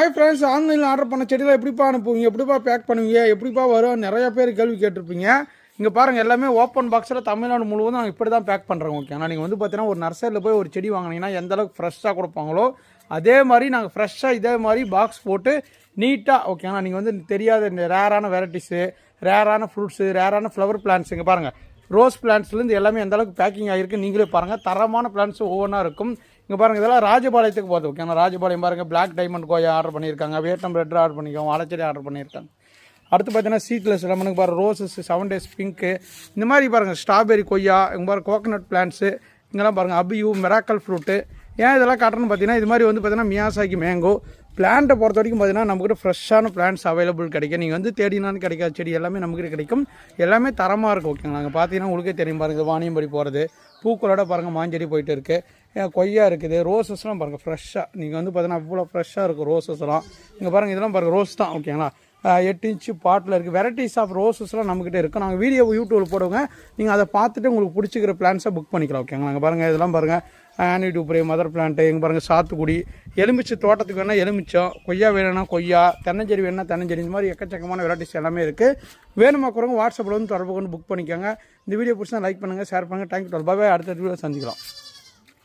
Hi friends, ஆன்லைனில் order பண்ண செடியில் எப்படிப்பா அனுப்புவீங்க, எப்படிப்பா பேக் பண்ணுவீங்க, எப்படிப்பா வரும், நிறைய பேர் கேள்வி கேட்டிருப்பீங்க. இங்கே பாருங்கள், எல்லாமே ஓப்பன் பாக்ஸில் தமிழ்நாடு முழுவதும் நாங்கள் இப்படி தான் பேக் பண்ணுறோம். ஓகேங்களா, நீங்கள் வந்து பார்த்தீங்கன்னா ஒரு நர்சரியில் போய் ஒரு செடி வாங்கினீங்கன்னா எந்த அளவுக்கு ஃப்ரெஷ்ஷாக கொடுப்பாங்களோ அதே மாதிரி நாங்கள் ஃப்ரெஷ்ஷாக இதே மாதிரி பாக்ஸ் போட்டு நீட்டாக, ஓகேங்களா, நீங்கள் வந்து தெரியாத இந்த ரேரான வெரைட்டிஸு, ரேரான ஃப்ரூட்ஸு, ரேரான ஃப்ளவர் பிளான்ட்ஸ், இங்கே பாருங்கள் ரோஸ் பிளான்ட்ஸ்லேருந்து எல்லாமே எந்த அளவுக்கு பேக்கிங் ஆகிருக்கு நீங்களே பாருங்கள். தரமான பிளான்ட்ஸ் ஒவ்வொன்றா இருக்கும். இங்கே பாருங்கள், இதெல்லாம் ராஜபாளையத்துக்கு போகுது. ஓகேங்களா, ராஜபாளையம் பாருங்கள், பிளாக் டைமண்ட் கோயா ஆர்டர் பண்ணியிருக்காங்க, வியட்நாம் ரெட் ஆர்டர் பண்ணிக்கோங்க, வாழைச்செடி ஆர்டர் பண்ணியிருக்காங்க. அடுத்து பார்த்தீங்கன்னா சீட்லெஸ் லெமனுக்கு பாருங்கள், ரோசஸ் 7 days பிங்க்கு, இந்த மாதிரி பாருங்கள் ஸ்ட்ராபெரி கொய்யா, இங்கே பாருங்கள் கோகனட் பிளான்ட்ஸு, இங்கெல்லாம் பாருங்கள் அபியூ மிராக்கல் ஃப்ரூட்டு. ஏன் இதெல்லாம் காட்டுறேன்னு பார்த்தீங்கன்னா இது மாதிரி வந்து பார்த்தீங்கன்னா மியாசாக்கி மேங்கோ பிளான்ட்டை பொறுத்த வரைக்கும் பார்த்தீங்கன்னா நம்மக்கிட்ட ஃப்ரெஷ்ஷான பிளான்ட்ஸ் அவைலபிள் கிடைக்கும். நீங்கள் வந்து தேடினாலும் கிடைக்காத செடி எல்லாமே நம்மக்கிட்ட கிடைக்கும். எல்லாமே தரமாக இருக்கும். ஓகேங்களா, நாங்கள் பார்த்தீங்கன்னா உங்களுக்கே தெரியும் பாருங்கள், வாணியம்படி போகிறது பூக்களோட பாருங்கள் மாஞ்செடி போயிட்டு இருக்குது, கொய்யா இருக்குது, ரோசஸ்லாம் பாருங்கள் ஃப்ரெஷ்ஷாக. நீங்கள் வந்து பார்த்தீங்கன்னா அவ்வளோ ஃப்ரெஷ்ஷாக இருக்கும் ரோசஸ்லாம். இங்கே பாருங்கள், இதெல்லாம் பாருங்கள் ரோஸ் தான். ஓகேங்களா, 8 inch பாட்டில் இருக்குது. வெரைட்டிஸ் ஆஃப் ரோசஸ்லாம் நம்மக்கிட்ட இருக்குது. நாங்கள் வீடியோ யூடியூப்பில் போடுவோங்க, நீங்கள் அதை பார்த்துட்டு உங்களுக்கு பிடிச்சிக்கிற பிளான்ஸை புக் பண்ணிக்கலாம். ஓகேங்களா, நாங்கள் பாருங்கள் இதெல்லாம் பாருங்கள் ஆனிடூப்ரே மதர் பிளான்ட்டு, இங்கே பாருங்கள் சாத்துக்குடி, எலுமிச்சை தோட்டத்துக்கு வேணால் எலுமிச்சம், கொய்யா வேணும்னா கொய்யா, தென்னஞ்செடி வேணும்னா தென்னஞ்செடி, இந்த மாதிரி எக்கச்சக்கமான வெரைட்டிஸ் எல்லாமே இருக்குது. வேணுமா குறவங்க வாட்ஸ்அப்பில் வந்து தொடர்பு கொண்டு புக் பண்ணிக்கோங்க. இந்த வீடியோ பிடிச்சா லைக் பண்ணுங்கள், ஷேர் பண்ணுங்கள். தேங்க்யூ. பாய். அடுத்த வீடியோ சந்திக்கலாம்.